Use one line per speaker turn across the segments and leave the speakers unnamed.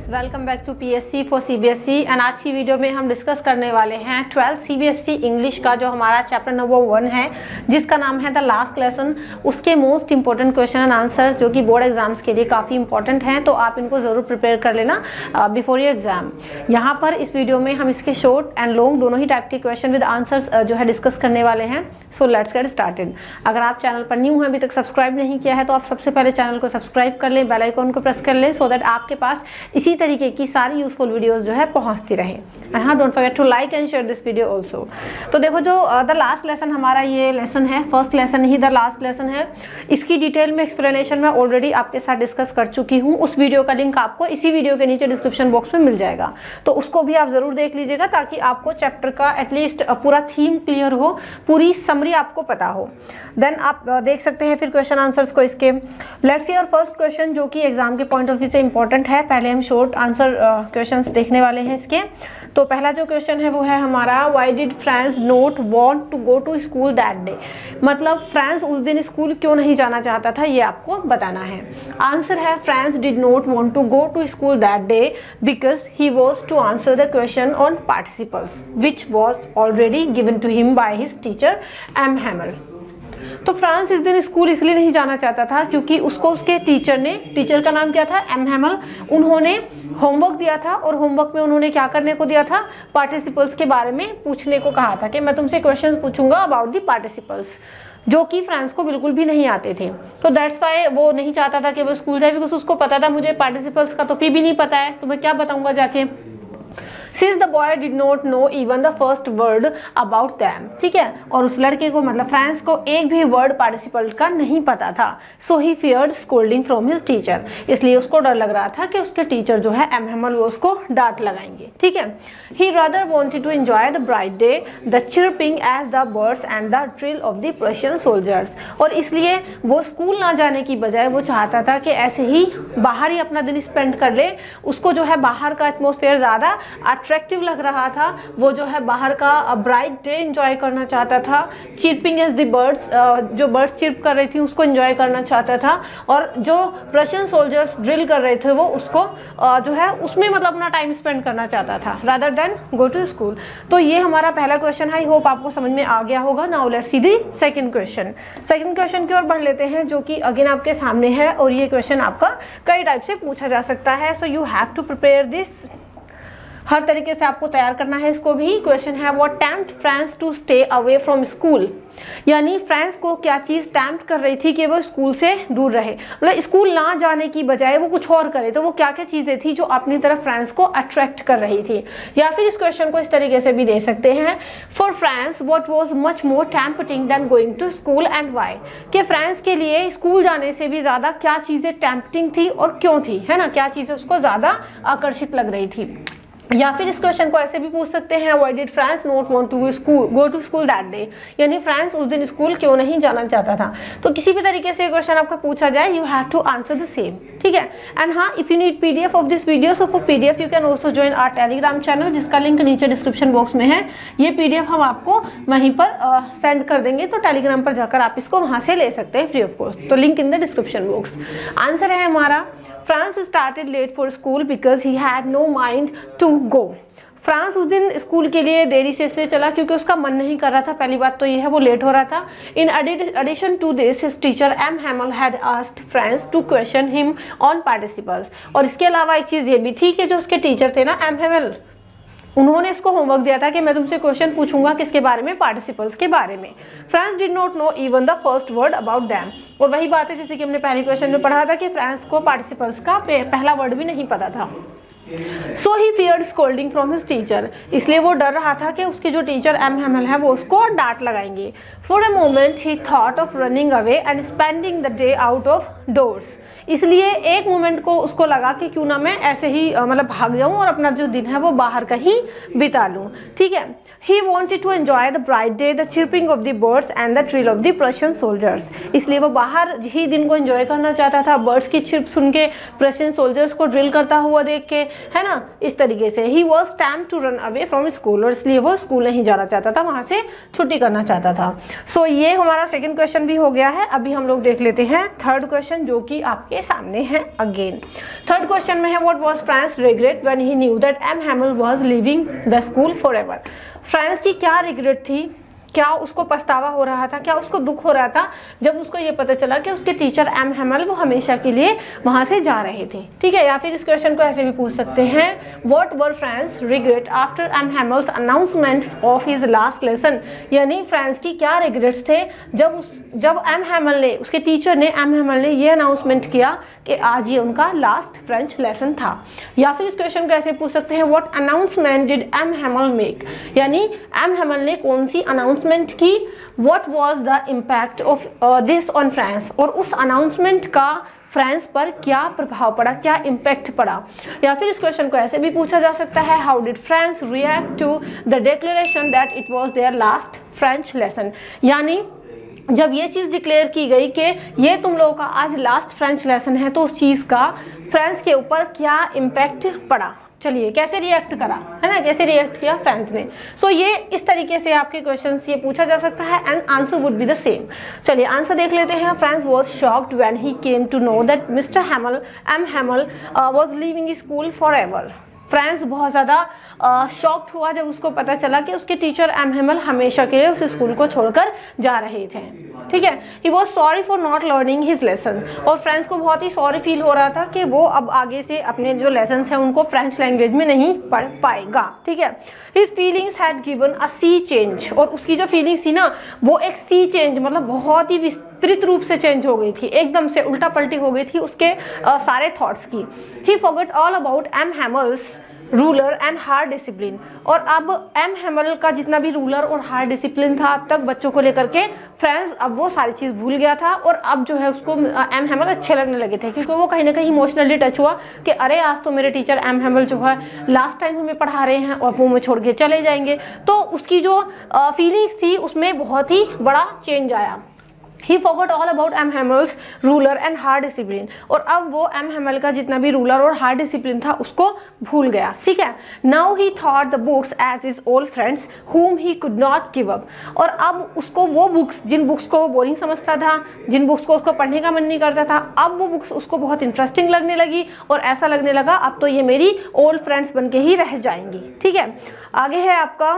Guys, welcome back to PSC for CBSE. And आज की video में हम डिस्कस करने वाले हैं 12th सीबीएसई इंग्लिश का जो हमारा चैप्टर नंबर 1 है, जिसका नाम है द लास्ट लेसन। उसके most important question and answer जो कि बोर्ड एग्जाम्स के लिए काफ़ी इंपॉर्टेंट हैं, तो आप इनको ज़रूर प्रिपेयर कर लेना बिफोर योर एग्जाम। यहाँ पर इस वीडियो में हम इसके शॉर्ट एंड लॉन्ग दोनों ही टाइप के क्वेश्चन विद आंसर्स जो है डिस्कस करने वाले हैं। So let's get started. अगर आप चैनल पर न्यू हैं, अभी तक सब्सक्राइब नहीं किया है, तो आप सबसे पहले चैनल को सब्सक्राइब कर लें, बेल आइकन को प्रेस कर लें, सो दैट आपके पास इसी तरीके की सारी यूजफुल वीडियोस जो है पहुंचती रहे। एंड हाँ, don't forget to like and share this video also. तो देखो, जो द लास्ट लेसन हमारा ये लेसन है, first lesson he the last lesson है। इसकी डिटेल में एक्सप्लेनेशन मैं ऑलरेडी आपके साथ डिस्कस कर चुकी हूँ। उस वीडियो का लिंक आपको इसी वीडियो के नीचे डिस्क्रिप्शन बॉक्स में मिल जाएगा, तो उसको भी आप जरूर देख लीजिएगा, ताकि आपको चैप्टर का एटलीस्ट पूरा थीम क्लियर हो, पूरी समरी आपको पता हो। देन आप देख सकते हैं फिर क्वेश्चन आंसर्स को इसके। Let's see our first question, जो कि एग्जाम के पॉइंट ऑफ व्यू से इंपॉर्टेंट है। पहले हम शॉर्ट आंसर क्वेश्चंस देखने वाले हैं इसके। तो पहला जो क्वेश्चन है वो है हमारा, why did Franz not want to go to school that day. मतलब फ्रांस उस दिन स्कूल क्यों नहीं जाना चाहता था, ये आपको बताना है। आंसर है, Franz did not want to go to school that day because he was to answer the question on participles which was already given to him by his teacher M Hamel. तो Franz इस दिन school इसलिए नहीं जाना चाहता था क्योंकि उसको उसके टीचर का नाम क्या था, एम हैमल, उन्होंने होमवर्क दिया था। और होमवर्क में उन्होंने क्या करने को दिया था, पार्टिसिपल्स के बारे में पूछने को कहा था कि मैं तुमसे क्वेश्चंस पूछूंगा अबाउट द पार्टिसिपल्स, जो कि फ्रांस को बिल्कुल भी नहीं आते थे। तो दैट्स वाई वो नहीं चाहता था कि वो स्कूल जाए, बिकॉज उसको पता था मुझे पार्टिसिपल्स का तो पी भी नहीं पता है, तो मैं क्या बताऊंगा जाके। Since the boy did not know even the first word about them, ठीक है, और उस लड़के को मतलब फ्रांस को एक भी वर्ड पार्टिसिपल का नहीं पता था। So he feared scolding from his teacher, इसलिए उसको डर लग रहा था कि उसके टीचर जो है एम हैमल वो उसको डांट लगाएंगे। ठीक है, he rather wanted to enjoy the bright day, the chirping as the birds and the drill of the Prussian soldiers, और इसलिए वो स्कूल ना जाने की बजाय वो चाहता था कि ऐसे ही बाहर ही अपना दिन स्पेंड कर ले। उसको जो है बाहर का एटमॉस्फेयर ज़्यादा अट्रैक्टिव लग रहा था, वो जो है बाहर का ब्राइट डे एंजॉय करना चाहता था। चिरपिंग एज द बर्ड्स, जो बर्ड्स चिर्प कर रही थी उसको एंजॉय करना चाहता था, और जो प्रशियन सोल्जर्स ड्रिल कर रहे थे वो उसको जो है उसमें मतलब अपना टाइम स्पेंड करना चाहता था rather than go to school. तो ये हमारा पहला क्वेश्चन है। आई होप आपको समझ में आ गया होगा। Now let's see the second question. Second question की ओर बढ़ लेते हैं, जो कि अगेन आपके सामने है, और ये क्वेश्चन आपका कई टाइप से पूछा जा सकता है। So you have to prepare this, हर तरीके से आपको तैयार करना है इसको भी। क्वेश्चन है, what tempt Franz to stay away from school, यानी फ्रांस को क्या चीज़ टेम्प्ट कर रही थी कि वो स्कूल से दूर रहे, मतलब स्कूल ना जाने की बजाय वो कुछ और करे। तो वो क्या क्या चीज़ें थी जो अपनी तरफ फ्रांस को अट्रैक्ट कर रही थी। या फिर इस क्वेश्चन को इस तरीके से भी दे सकते हैं, for Franz what was much more tempting than going to school and why, कि फ्रांस के लिए स्कूल जाने से भी ज़्यादा क्या चीज़ें टेम्पटिंग थी और क्यों थी, है ना, क्या चीज़ें उसको ज़्यादा आकर्षित लग रही थी। या फिर इस क्वेश्चन को ऐसे भी पूछ सकते हैं, why did Franz not want to go to school that day, यानी फ्रांस उस दिन स्कूल क्यों नहीं जाना चाहता था। तो किसी भी तरीके से क्वेश्चन आपका पूछा जाए, you have to answer the same. ठीक है, एंड हाँ, if you need PDF of this video, so for PDF you can also join our Telegram channel, जिसका लिंक नीचे डिस्क्रिप्शन बॉक्स में है। ये पीडीएफ हम आपको वहीं पर सेंड कर देंगे, तो टेलीग्राम पर जाकर आप इसको वहाँ से ले सकते हैं फ्री ऑफ कॉस्ट। तो link in the description box. Answer है हमारा, Franz started late for school because he had no mind to go. Franz उस दिन स्कूल के लिए देरी से इसलिए चला क्योंकि उसका मन नहीं कर रहा था। पहली बात तो ये है, वो लेट हो रहा था। In addition to this, his teacher M Hamel had asked Franz to question him on participles, और इसके अलावा एक चीज़ ये भी थी कि जो उसके टीचर थे ना, एम हैमल, उन्होंने इसको होमवर्क दिया था कि मैं तुमसे क्वेश्चन पूछूंगा किसके बारे में, पार्टिसिपल्स के बारे में। France did not know even the first word about them, और वही बात है जैसे कि हमने पहले क्वेश्चन में पढ़ा था कि फ्रांस को पार्टिसिपल्स का पहला वर्ड भी नहीं पता था। So he feared scolding from his teacher, इसलिए वो डर रहा था कि उसके जो टीचर एम हैमल है वो उसको डांट लगाएंगे। For a moment he thought of running away and spending the day out of doors, इसलिए एक मोमेंट को उसको लगा कि क्यों ना मैं ऐसे ही मतलब भाग जाऊं और अपना जो दिन है वो बाहर कहीं बिता लूं। ठीक है, he wanted to enjoy the bright day, the chirping of the birds and the drill of the Prussian soldiers, इसलिए वो बाहर ही दिन को एंजॉय करना चाहता था, बर्ड्स की चिर्प सुन के, प्रशियन सोल्जर्स को ड्रिल करता हुआ देख के, है ना, इस तरीके से। He was tempt to run away from school, और इसलिए वो स्कूल नहीं जाना चाहता था, वहाँ से छुट्टी करना चाहता था। सो ये हमारा सेकंड क्वेश्चन भी हो गया है। अभी हम लोग देख लेते हैं थर्ड क्वेश्चन, क्वेश्चन जो कि आपके सामने है अगेन। थर्ड क्वेश्चन में है what was Franz regret when he knew that M Hamel was leaving the school forever. Franz की क्या रिग्रेट थी, क्या उसको पछतावा हो रहा था, क्या उसको दुख हो रहा था जब उसको ये पता चला कि उसके टीचर एम हैमल वो हमेशा के लिए वहाँ से जा रहे थे। ठीक है, या फिर इस क्वेश्चन को ऐसे भी पूछ सकते हैं what were Franz regret after M Hamel's announcement of his last lesson. यानी फ्रांस की क्या रिग्रेट्स थे जब एम हैमल ने, उसके टीचर ने, एम हैमल ने ये अनाउंसमेंट किया कि आज ये उनका लास्ट फ्रेंच लेसन था। या फिर इस क्वेश्चन को ऐसे पूछ सकते हैं what announcement did M Hamel make. यानी एम हैमल ने कौन सी अनाउंसमेंट की, what was the impact of this on Franz, और उस अनाउंसमेंट का फ्रांस पर क्या प्रभाव पड़ा, क्या इम्पैक्ट पड़ा। या फिर इस क्वेश्चन को ऐसे भी पूछा जा सकता है how did Franz react to the declaration that it was their last French lesson. यानी जब ये चीज़ डिक्लेयर की गई कि ये तुम लोगों का आज लास्ट फ्रेंच लेसन है, तो उस चीज़ का फ्रांस के ऊपर क्या इम्पैक्ट पड़ा। चलिए कैसे रिएक्ट करा, है ना, कैसे रिएक्ट किया फ्रांस ने। सो ये इस तरीके से आपके क्वेश्चंस ये पूछा जा सकता है and answer would be the same. चलिए आंसर देख लेते हैं। Franz was shocked when he came to know that mister Hamel, M Hamel was leaving school forever. Franz बहुत ज़्यादा शॉक्ड हुआ जब उसको पता चला कि उसके टीचर एम हैमल हमेशा के लिए उस स्कूल को छोड़कर जा रहे थे। ठीक है, he was sorry for not learning his lesson. और फ्रांस को बहुत ही सॉरी फील हो रहा था कि वो अब आगे से अपने जो लेसन हैं उनको फ्रेंच लैंग्वेज में नहीं पढ़ पाएगा। ठीक है, his feelings had given a sea change. और उसकी जो फीलिंग्स थी ना वो एक सी चेंज, मतलब बहुत ही विस्तृत रूप से चेंज हो गई थी, एकदम से उल्टा पलटी हो गई थी उसके सारे थॉट्स की। He forgot all about M Hamel's ruler and hard discipline. और अब एम हैमल का जितना भी रूलर और हार्ड डिसिप्लिन था अब तक बच्चों को लेकर के, फ्रांस अब वो सारी चीज़ भूल गया था। और अब जो है उसको एम हैमल अच्छे लगने लगे थे, क्योंकि वो कहीं ना कहीं इमोशनली टच हुआ कि अरे आज तो मेरे टीचर एम हैमल जो है लास्ट टाइम हमें पढ़ा रहे हैं और वो हमें छोड़ के चले जाएंगे। तो उसकी जो फीलिंग्स थी उसमें बहुत ही बड़ा चेंज आया। He forgot all about M. Hammel's ruler and hard discipline। और अब वो M. Hamel का जितना भी रूलर और हार्ड डिसिप्लिन था उसको भूल गया। ठीक है, Now he thought the books as his old friends whom he could not give up। और अब उसको वो बुक्स, जिन बुक्स को वो बोरिंग समझता था, जिन बुक्स को उसको पढ़ने का मन नहीं करता था, अब वो बुक्स उसको बहुत इंटरेस्टिंग लगने लगी और ऐसा लगने लगा अब तो ये मेरी ओल्ड फ्रेंड्स बन के ही रह जाएंगी। ठीक है, आगे है आपका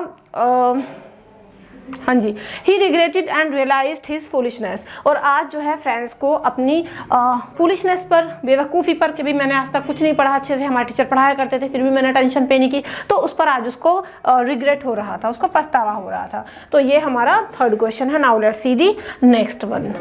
हाँ जी, he regretted and realised his foolishness. और आज जो है फ्रांस को अपनी फूलिशनेस पर, बेवकूफ़ी पर, कि भी मैंने आज तक कुछ नहीं पढ़ा अच्छे से, हमारे टीचर पढ़ाया करते थे फिर भी मैंने टेंशन पे नहीं की, तो उस पर आज उसको रिग्रेट हो रहा था, उसको पछतावा हो रहा था। तो ये हमारा थर्ड क्वेश्चन है। Now let's see the next one.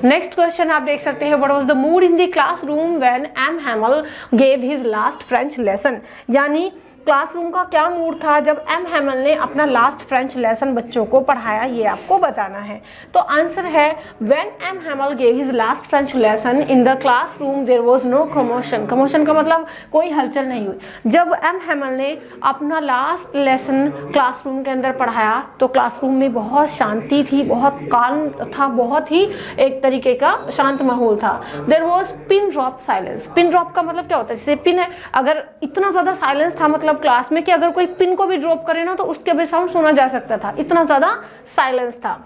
Next question आप देख सकते हैं what was the mood in the classroom when M Hamel gave his last French lesson. यानी क्लासरूम का क्या मूड था जब एम हैमल ने अपना लास्ट फ्रेंच लेसन बच्चों को पढ़ाया, ये आपको बताना है। तो आंसर है when M Hamel gave his last French lesson in the classroom there was no commotion. Commotion का मतलब कोई हलचल नहीं हुई। जब एम हैमल ने अपना लास्ट लेसन क्लासरूम के अंदर पढ़ाया तो क्लासरूम में बहुत शांति थी, बहुत काल्म था, बहुत ही एक तरीके का शांत माहौल था। There was pin drop silence. Pin drop का मतलब क्या होता है, जैसे पिन है, अगर इतना ज़्यादा साइलेंस था मतलब क्लास में कि अगर कोई पिन को भी ड्रॉप करे ना तो उसके भी साउंड सुना जा सकता था, इतना ज़्यादा साइलेंस था।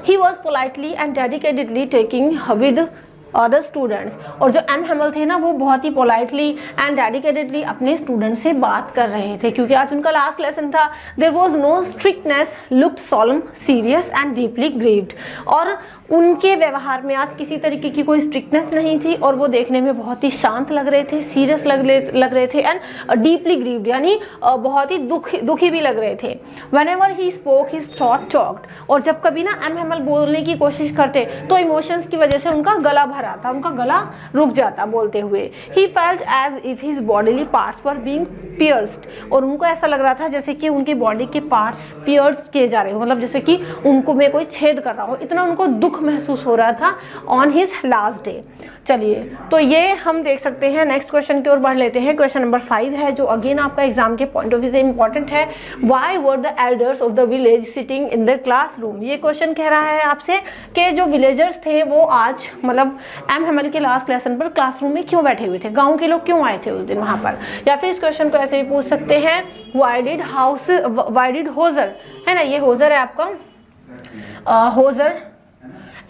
He was politely and dedicatedly taking with other students. और जो एम हैमल थे ना वो बहुत ही पोलाइटली एंड डेडिकेटेडली अपने स्टूडेंट से बात कर रहे थे, क्योंकि आज उनका लास्ट लेसन था। There was no strictness, looked solemn, serious and deeply grieved. और उनके व्यवहार में आज किसी तरीके की कोई स्ट्रिक्टनेस नहीं थी और वो देखने में बहुत ही शांत लग रहे थे, सीरियस लग रहे थे एंड डीपली ग्रीव्ड, यानी बहुत ही दुखी भी लग रहे थे। Whenever he spoke his thought choked. और जब कभी ना एम हैमल बोलने की कोशिश करते तो इमोशंस की वजह से उनका गला भरा था, उनका गला रुक जाता बोलते हुए। He felt as if his bodily parts were being pierced. और उनको ऐसा लग रहा था जैसे कि उनके बॉडी के पार्ट्स पियर्स किए जा रहे हो, मतलब जैसे कि उनको में कोई छेद कर रहा हो, इतना उनको दुख महसूस हो रहा था ऑन हिज लास्ट डे। चलिए तो ये हम देख सकते हैं। नेक्स्ट क्वेश्चन की ओर बढ़ लेते हैं। क्वेश्चन नंबर 5 है जो अगेन आपका एग्जाम के पॉइंट ऑफ व्यू से इंपॉर्टेंट है। Why were the elders of the village sitting in the classroom. ये क्वेश्चन कह रहा है आपसे कि जो विलेजर्स थे वो आज मतलब एम हैमल के लास्ट लेसन पर क्लासरूम में क्यों बैठे हुए थे, गाँव के लोग क्यों आए थे उस दिन वहाँ पर। या फिर इस क्वेश्चन को ऐसे भी पूछ सकते हैं व्हाई डिड होजर, है ना, ये होजर है आपका, Hauser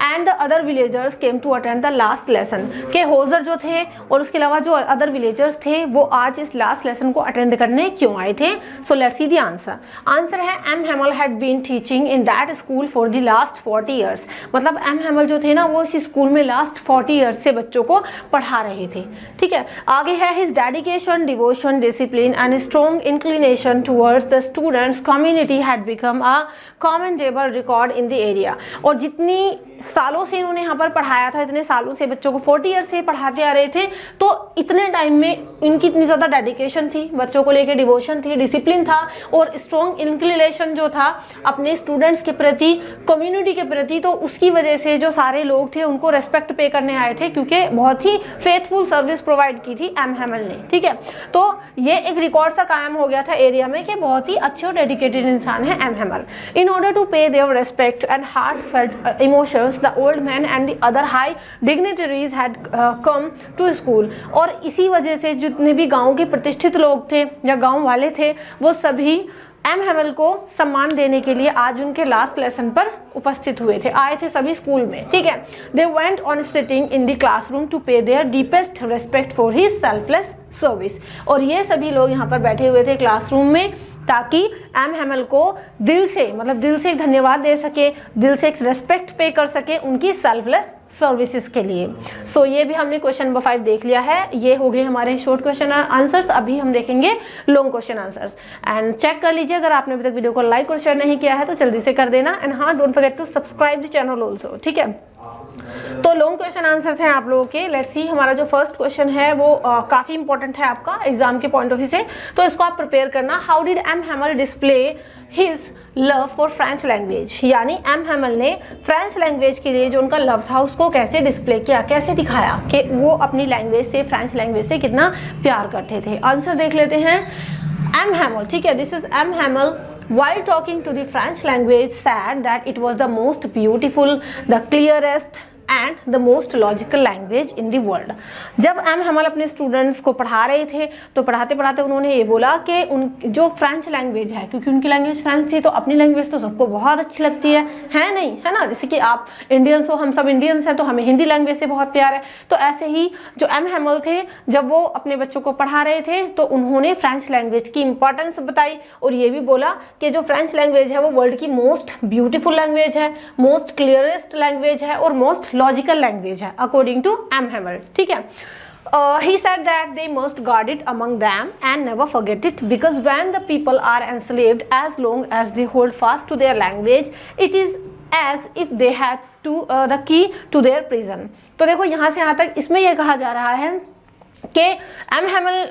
and the other villagers came to attend the last lesson, के होजर जो थे और उसके अलावा जो अदर विलेजर्स थे वो आज इस लास्ट लेसन को अटेंड करने क्यों आए थे? So let's see the answer. Answer है M Hamel had been teaching in that school for the last 40 years. मतलब एम हैमल जो थे ना वो इस स्कूल में लास्ट 40 ईयर्स से बच्चों को पढ़ा रहे थे। ठीक है, आगे है his dedication, devotion, discipline and strong inclination towards the students community had become a commendable record in the area. और जितनी सालों से इन्होंने यहाँ पर पढ़ाया था, इतने सालों से बच्चों को 40 ईयर से पढ़ाते आ रहे थे, तो इतने टाइम में इनकी इतनी ज़्यादा डेडिकेशन थी, बच्चों को लेकर डिवोशन थी, डिसिप्लिन था और स्ट्रॉन्ग इंक्लिनेशन जो था अपने स्टूडेंट्स के प्रति, कम्युनिटी के प्रति, तो उसकी वजह से जो सारे लोग थे उनको रेस्पेक्ट पे करने आए थे, क्योंकि बहुत ही फेथफुल सर्विस प्रोवाइड की थी एम हैमल ने। ठीक है, तो ये एक रिकॉर्ड सा कायम हो गया था एरिया में कि बहुत ही अच्छे और डेडिकेटेड इंसान है M Hamel. In order to pay their respect and heartfelt emotions, the old man and the other high dignitaries had come to school. और इसी वजह से जितने भी गांव के प्रतिष्ठित लोग थे या गांव वाले थे वो सभी एम हैमल को सम्मान देने के लिए आज उनके लास्ट लेसन पर उपस्थित हुए थे, आए थे सभी स्कूल में। ठीक है, they went on sitting in the classroom to pay their deepest respect for his selfless service. और ये सभी लोग यहाँ पर बैठे हुए थे क्लासरूम में ताकि एम हैमल को दिल से, मतलब दिल से धन्यवाद दे सके, दिल से एक रेस्पेक्ट पे कर सके उनकी सेल्फलेस सर्विसेज के लिए। सो ये भी हमने क्वेश्चन नंबर 5 देख लिया है। ये हो गए हमारे शॉर्ट क्वेश्चन आंसर्स। अभी हम देखेंगे long question answers. And check कर लीजिए, अगर आपने अभी तक वीडियो को लाइक और शेयर नहीं किया है तो जल्दी से कर देना। एंड हाँ, don't forget to subscribe the channel also. ठीक है, तो लॉन्ग क्वेश्चन आंसर्स हैं आप लोगों के। लेट्स सी, हमारा जो फर्स्ट क्वेश्चन है वो काफ़ी इंपॉर्टेंट है आपका एग्जाम के पॉइंट ऑफ व्यू से, तो इसको आप प्रिपेयर करना। How did M Hamel display his love for French language, यानी एम हैमल ने फ्रेंच लैंग्वेज के लिए जो उनका लव था उसको कैसे डिस्प्ले किया, कैसे दिखाया कि वो अपनी लैंग्वेज से, फ्रेंच लैंग्वेज से कितना प्यार करते थे। आंसर देख लेते हैं। एम हैमल, ठीक है, this is M Hamel, while talking to the French language, said that it was the most beautiful, the clearest and the most logical language in the world. जब एम हैमल अपने students को पढ़ा रहे थे तो पढ़ाते पढ़ाते उन्होंने ये बोला कि उन जो फ्रेंच लैंग्वेज है, क्योंकि उनकी लैंग्वेज फ्रेंच थी तो अपनी लैंग्वेज तो सबको बहुत अच्छी लगती है नहीं, है ना। जैसे कि आप इंडियंस हो, हम सब इंडियंस हैं तो हमें हिंदी लैंग्वेज से बहुत प्यार है। तो ऐसे ही जो एम हैमल थे, जब वो अपने बच्चों को पढ़ा रहे थे तो उन्होंने फ्रेंच लैंग्वेज की इंपॉर्टेंस बताई और ये भी बोला कि जो फ्रेंच लैंग्वेज है वो वर्ल्ड की मोस्ट ब्यूटीफुल लैंग्वेज है, मोस्ट क्लियरेस्ट लैंग्वेज है और मोस्ट लॉजिकल लैंग्वेज है अकॉर्डिंग टू एम हैमल। ठीक है, he said that they must guard it among them and never forget it, because when the people are enslaved, as long as they hold fast to their language, it is as if they had to the key to their prison। तो देखो यहाँ से यहाँ तक इसमें यह कहा जा रहा है कि एम हैमल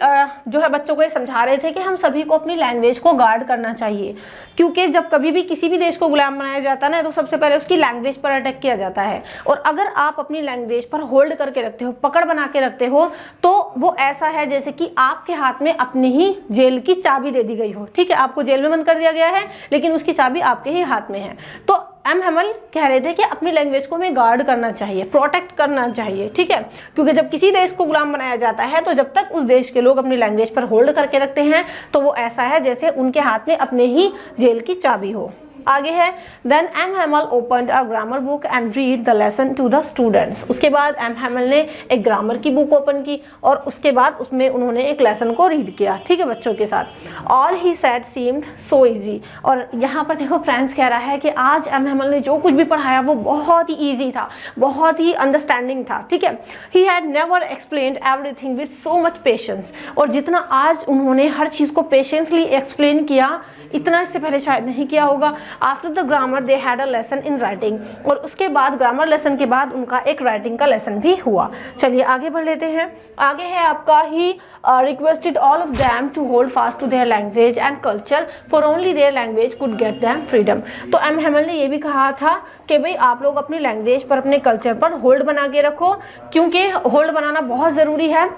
जो है बच्चों को ये समझा रहे थे कि हम सभी को अपनी लैंग्वेज को गार्ड करना चाहिए, क्योंकि जब कभी भी किसी भी देश को गुलाम बनाया जाता है ना तो सबसे पहले उसकी लैंग्वेज पर अटैक किया जाता है। और अगर आप अपनी लैंग्वेज पर होल्ड करके रखते हो, पकड़ बना के रखते हो, तो वो ऐसा है जैसे कि आपके हाथ में अपनी ही जेल की चाबी दे दी गई हो। ठीक है, आपको जेल में बंद कर दिया गया है लेकिन उसकी चाबी आपके ही हाथ में है। तो एम हैमल कह रहे थे कि अपनी लैंग्वेज को हमें गार्ड करना चाहिए, प्रोटेक्ट करना चाहिए। ठीक है, क्योंकि जब किसी देश को गुलाम बनाया जाता है तो जब तक उस देश के लोग अपनी लैंग्वेज पर होल्ड करके रखते हैं तो वो ऐसा है जैसे उनके हाथ में अपने ही जेल की चाबी हो। आगे है, then M Hamel opened a grammar book and read the lesson to the students. उसके बाद एम हैमल ने एक ग्रामर की बुक ओपन की और उसके बाद उसमें उन्होंने एक लेसन को रीड किया। ठीक है, बच्चों के साथ। All he said seemed so easy. और यहाँ पर देखो फ्रेंड्स कह रहा है कि आज एम हैमल ने जो कुछ भी पढ़ाया वो बहुत ही ईजी था, बहुत ही अंडरस्टैंडिंग था। ठीक है, he had never explained everything with so much patience. और जितना आज उन्होंने हर चीज़ को पेशेंसली एक्सप्लेन किया, इतना इससे पहले शायद नहीं किया होगा। After the grammar they had a lesson in writing. और उसके बाद ग्रामर लेसन के बाद उनका एक राइटिंग का लेसन भी हुआ। चलिए आगे बढ़ लेते हैं। आगे है आपका, he requested all of them to hold fast to their language and culture, for only their language could get them freedom. तो एम हैमल ने ये भी कहा था कि भाई आप लोग अपनी लैंग्वेज पर, अपने कल्चर पर होल्ड बना के रखो, क्योंकि होल्ड बनाना बहुत ज़रूरी है।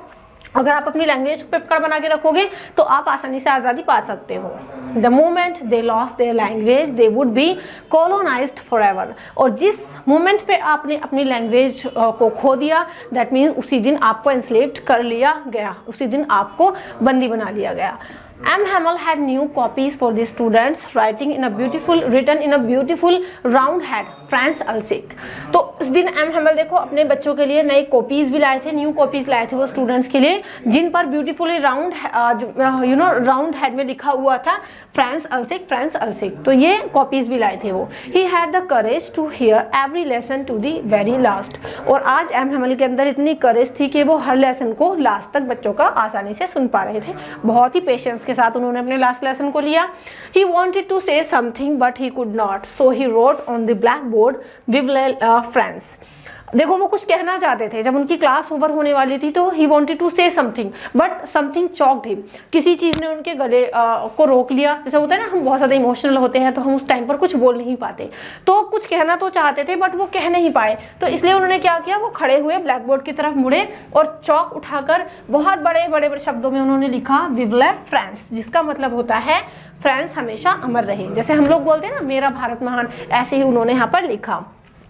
अगर आप अपनी लैंग्वेज पे पकड़ बना के रखोगे तो आप आसानी से आज़ादी पा सकते हो। The moment they lost their language they would be colonised forever. और जिस मोमेंट पे आपने अपनी लैंग्वेज को खो दिया, दैट मीन्स उसी दिन आपको एंस्लेव्ड कर लिया गया, उसी दिन आपको बंदी बना लिया गया। M. Hamel had new copies for the students written in a beautiful round head Franz Alsace. तो उस दिन M. Hamel देखो अपने बच्चों के लिए नई कॉपीज भी लाए थे, न्यू कॉपीज लाए थे वो स्टूडेंट्स के लिए, जिन पर ब्यूटीफुली राउंड हेड में लिखा हुआ था फ्रांस अल्सिक। तो ये कॉपीज भी लाए थे वो। He had the courage to hear every lesson to the very last। और आज M. Hamel के अंदर इतनी करेज थी कि वो हर लेसन को लास्ट तक बच्चों का आसानी से सुन पा रहे थे। बहुत ही पेशेंस के साथ उन्होंने अपने लास्ट लेसन को लिया। He wanted to say something but he could not, so he wrote on the blackboard "Vive France"। देखो वो कुछ कहना चाहते थे, जब उनकी क्लास ओवर होने वाली थी तो he wanted to say something but something choked him. किसी चीज़ ने उनके गले को रोक लिया। जैसे होता है ना, हम बहुत ज़्यादा इमोशनल होते हैं तो हम उस टाइम पर कुछ बोल नहीं पाते, तो कुछ कहना तो चाहते थे बट वो कह नहीं पाए। तो इसलिए उन्होंने क्या किया, वो खड़े हुए ब्लैक बोर्ड की तरफ मुड़े और चौक उठाकर बहुत बड़े बड़े शब्दों में उन्होंने लिखा "विव ले फ्रांस", जिसका मतलब होता है फ्रांस हमेशा अमर रहे। जैसे हम लोग बोलते हैं ना, मेरा भारत महान, ऐसे ही उन्होंने यहाँ पर लिखा।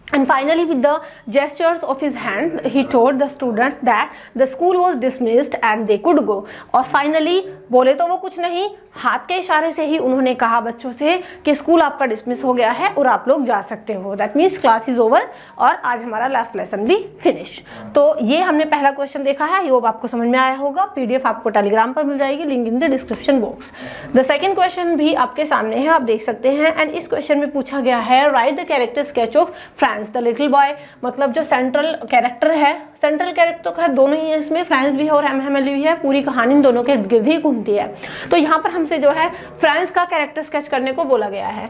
And finally, with the gestures of his hand, he told the students that the school was dismissed and they could go। और finally बोले तो वो कुछ नहीं, हाथ के इशारे से ही उन्होंने कहा बच्चों से कि स्कूल आपका डिसमिस हो गया है और आप लोग जा सकते हो। That means class is over और आज हमारा लास्ट लेसन भी फिनिश। तो ये हमने पहला क्वेश्चन देखा है, होप आपको समझ में आया होगा। PDF आपको टेलीग्राम पर मिल जाएगी, link in the description box. The second question भी आपके सामने है, आप देख सकते हैं। एंड इस क्वेश्चन में पूछा गया है right the character sketch of France the little boy. मतलब जो सेंट्रल कैरेक्टर है, सेंट्रल कैरेक्टर तो खैर दोनों ही है इसमें, फ्रांस भी है और M. Hamel भी है, पूरी कहानी इन दोनों के इर्द गिर्द ही घूमती है। तो यहाँ पर हमसे जो है फ्रांस का कैरेक्टर स्केच करने को बोला गया है।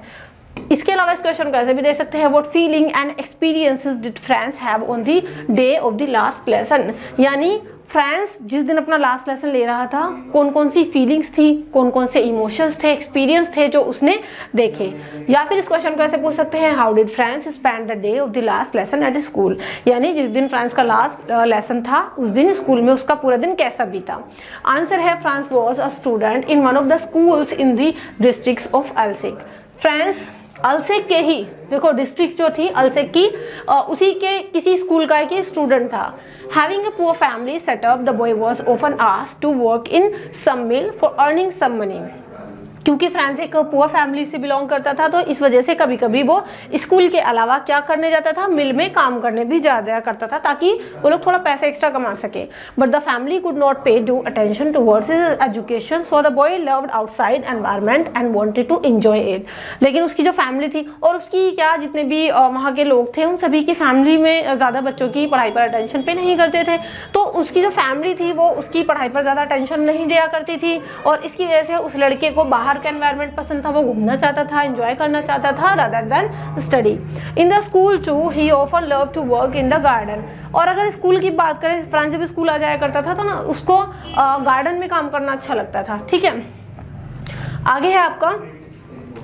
इसके अलावा इस क्वेश्चन को ऐसे भी दे सकते हैं, what feeling and experiences did France have on the day of the last lesson. यानी फ्रांस जिस दिन अपना लास्ट लेसन ले रहा था, कौन कौन सी फीलिंग्स थी, कौन कौन से इमोशंस थे, एक्सपीरियंस थे जो उसने देखे। या फिर इस क्वेश्चन को ऐसे पूछ सकते हैं, how did France spend the day of the last lesson at school. यानी जिस दिन फ्रांस का लास्ट लेसन था उस दिन स्कूल में उसका पूरा दिन कैसा बीता। आंसर है Franz was a student in one of the schools in the district of Alsace. Franz Alsace के ही, देखो डिस्ट्रिक्ट जो थी अल्सिक की, उसी के किसी स्कूल का एक स्टूडेंट था। Having a poor family setup, the boy was often asked to work in some mill for earning some money. क्योंकि फ्रांस एक पुअर फैमिली से बिलोंग करता था तो इस वजह से कभी कभी वो स्कूल के अलावा क्या करने जाता था, मिल में काम करने भी ज़्यादा करता था ताकि वो लोग थोड़ा पैसा एक्स्ट्रा कमा सके। But the family could not pay due attention towards his education, so the boy loved outside environment and wanted to enjoy it. लेकिन उसकी जो फैमिली थी और उसकी क्या जितने भी वहाँ के लोग थे उन सभी की फैमिली में ज़्यादा बच्चों की पढ़ाई पर अटेंशन पे नहीं करते थे। तो उसकी जो फैमिली थी वो उसकी पढ़ाई पर ज़्यादा अटेंशन नहीं दिया करती थी और इसकी वजह से उस लड़के को बाहर का एनवायरनमेंट पसंद था, वो घूमना चाहता था, एंजॉय करना चाहता था rather than study. In the school too he often love to work in the garden. और अगर स्कूल की बात करें, फ्रांस जब स्कूल आ जाया करता था तो ना उसको गार्डन में काम करना अच्छा लगता था। ठीक है, आगे है आपका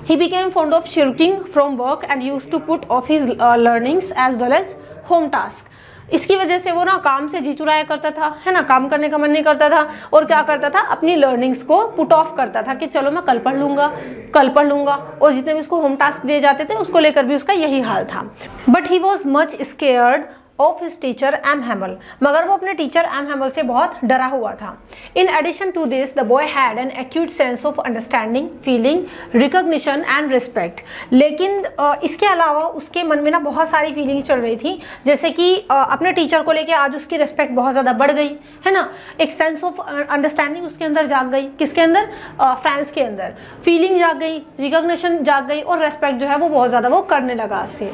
He became fond of shirking from work and used to put off his learnings as well as home task। इसकी वजह से वो ना काम से जी चुराया करता था, है ना, काम करने का मन नहीं करता था और क्या करता था, अपनी लर्निंग्स को पुट ऑफ करता था कि चलो मैं कल पढ़ लूँगा। और जितने भी उसको होम टास्क दिए जाते थे उसको लेकर भी उसका यही हाल था। But he was much scared of his teacher M. Hamel। मगर वो अपने टीचर M. Hamel से बहुत डरा हुआ था। In addition to this the boy had an acute sense of understanding, feeling, recognition and respect. लेकिन इसके अलावा उसके मन में ना बहुत सारी फीलिंग्स चल रही थी, जैसे कि अपने टीचर को लेके आज उसकी रिस्पेक्ट बहुत ज़्यादा बढ़ गई, है ना। एक सेंस ऑफ अंडरस्टैंडिंग उसके अंदर जाग गई, किसके अंदर, फ्रांस के अंदर। फीलिंग जाग गई, रिकॉग्निशन जाग गई और रेस्पेक्ट जो है वो बहुत ज़्यादा वो करने लगा उससे।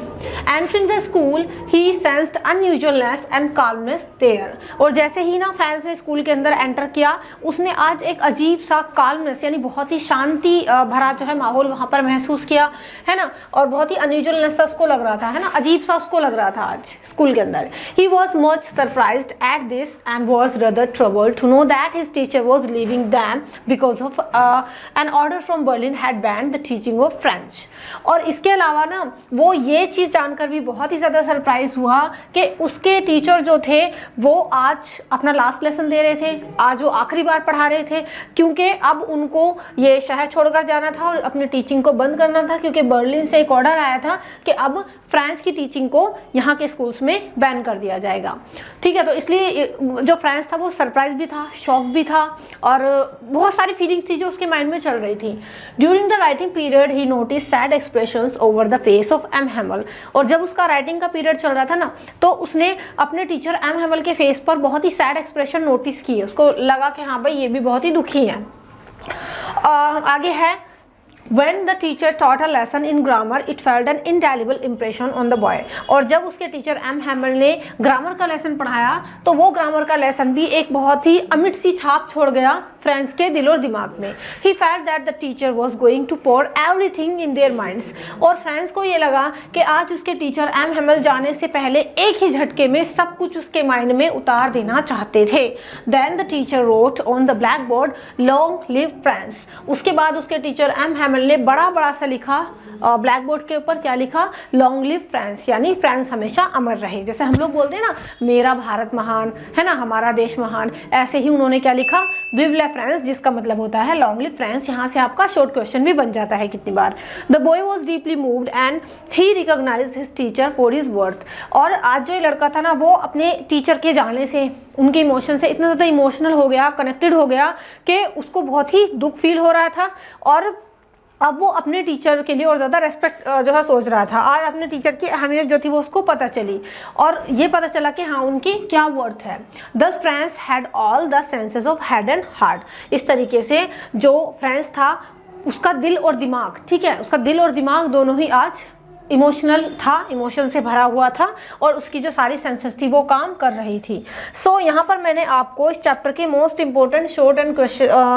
Entering the school he sensed unusualness and calmness there. और जैसे ही ना फ्रांस ने स्कूल के अंदर एंटर किया उसने आज एक अजीब सा काल्मनेस यानी बहुत ही शांति भरा जो है माहौल वहाँ पर महसूस किया, है ना। और बहुत ही अनयूजुअलनेस उसको लग रहा था, है ना, अजीब सा उसको लग रहा था आज स्कूल के अंदर। He was much surprised at this and was rather troubled to know that his teacher was leaving them because of an order from Berlin had banned the teaching of French. और इसके अलावा ना वो ये चीज़ जानकर भी बहुत ही ज़्यादा सरप्राइज हुआ कि उसके टीचर जो थे वो आज अपना लास्ट लेसन दे रहे थे, आज वो आखिरी बार पढ़ा रहे थे, क्योंकि अब उनको ये शहर छोड़कर जाना था और अपनी टीचिंग को बंद करना था, क्योंकि बर्लिन से एक ऑर्डर आया था कि अब फ्रेंच की टीचिंग को यहाँ के स्कूल्स में बैन कर दिया जाएगा। ठीक है, तो इसलिए जो फ्रेंच था वो सरप्राइज भी था, शॉक भी था और बहुत सारी फीलिंग्स थी जो उसके माइंड में चल रही थी। During the writing period he notice sad expressions over the face of M Hamel. और जब उसका राइटिंग का पीरियड चल रहा था ना, तो उसने अपने टीचर एम हैमल के फेस पर बहुत ही सैड एक्सप्रेशन नोटिस किए। उसको लगा कि हाँ भाई ये भी बहुत ही दुखी है। आगे है When the teacher taught a lesson in grammar, it felt an indelible impression on the boy। और जब उसके टीचर एम हैमल ने ग्रामर का लेसन पढ़ाया तो वो ग्रामर का लेसन भी एक बहुत ही अमिट सी छाप छोड़ गया फ्रेंड्स के दिल और दिमाग में। He felt that the teacher was going to pour everything in their minds। और फ्रेंड्स को ये लगा कि आज उसके टीचर एम हैमल जाने से पहले एक ही झटके में सब कुछ उसके माइंड में उतार देना चाहते थे। Then the teacher wrote on the blackboard, "Long live France"। उसके बाद उसके टीचर एम हैमल ने बड़ा बड़ा सा लिखा ब्लैक बोर्ड के ऊपर, क्या लिखा? लॉन्ग लिव फ्रांस, यानी फ्रांस हमेशा अमर रहे। जैसे हम लोग बोलते हैं ना, मेरा भारत महान है ना, हमारा देश महान, ऐसे ही उन्होंने क्या लिखा? विव ला फ्रांस, जिसका मतलब होता है लॉन्ग लिव फ्रांस। यहाँ से आपका शॉर्ट क्वेश्चन भी बन जाता है कितनी बार। The boy was deeply moved and he recognised his teacher for his worth. और आज जो ये लड़का था ना, वो अपने टीचर के जाने से, उनके इमोशन से इतना ज़्यादा इमोशनल हो गया, कनेक्टेड हो गया कि उसको बहुत ही दुख फील हो रहा था। और अब वो अपने टीचर के लिए और ज़्यादा रेस्पेक्ट जो है सोच रहा था। आज अपने टीचर की अहमियत जो थी वो उसको पता चली और ये पता चला कि हाँ उनकी क्या वर्थ है। दस France had all the senses of head and heart. इस तरीके से जो फ्रांस था उसका दिल और दिमाग, ठीक है, उसका दिल और दिमाग दोनों ही आज इमोशनल था, इमोशन से भरा हुआ था और उसकी जो सारी सेंसेस थी वो काम कर रही थी। सो यहाँ पर मैंने आपको इस चैप्टर के most important short and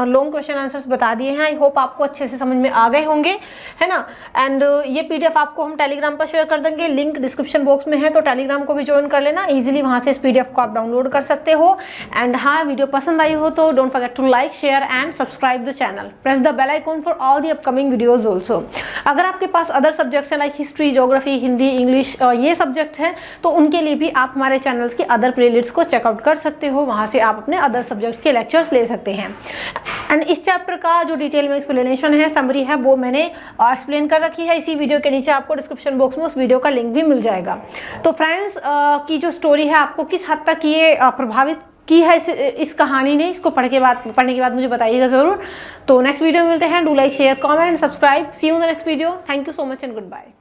long question answers बता दिए हैं। आई होप आपको अच्छे से समझ में आ गए होंगे, है ना। एंड ये PDF आपको हम टेलीग्राम पर शेयर कर देंगे, लिंक डिस्क्रिप्शन बॉक्स में है, तो टेलीग्राम को भी ज्वाइन कर लेना। ईजिली वहाँ से इस PDF को आप डाउनलोड कर सकते हो। एंड हाँ, वीडियो पसंद आई हो तो don't forget to like, share and subscribe the channel. Press the bell icon for all the upcoming videos also. अगर आपके पास अदर सब्जेक्ट्स हैं like history, geography, Hindi, English, ये सब्जेक्ट हैं, तो उनके लिए भी आप हमारे चैनल्स की अदर प्लेलिस्ट्स को चेकआउट कर सकते हो। वहाँ से आप अपने अदर सब्जेक्ट्स के लेक्चर्स ले सकते हैं। एंड इस चैप्टर का जो डिटेल में एक्सप्लेनेशन है, समरी है, वो मैंने एक्सप्लेन कर रखी है इसी वीडियो के नीचे। आपको डिस्क्रिप्शन बॉक्स में उस वीडियो का लिंक भी मिल जाएगा। तो फ्रेंड्स, की जो स्टोरी है आपको किस हद तक ये प्रभावित की है इस कहानी ने, इसको पढ़ने के बाद मुझे बताइएगा ज़रूर। तो नेक्स्ट वीडियो में मिलते हैं। Do like, share, comment, subscribe. See you in the next video. Thank you so much and good bye.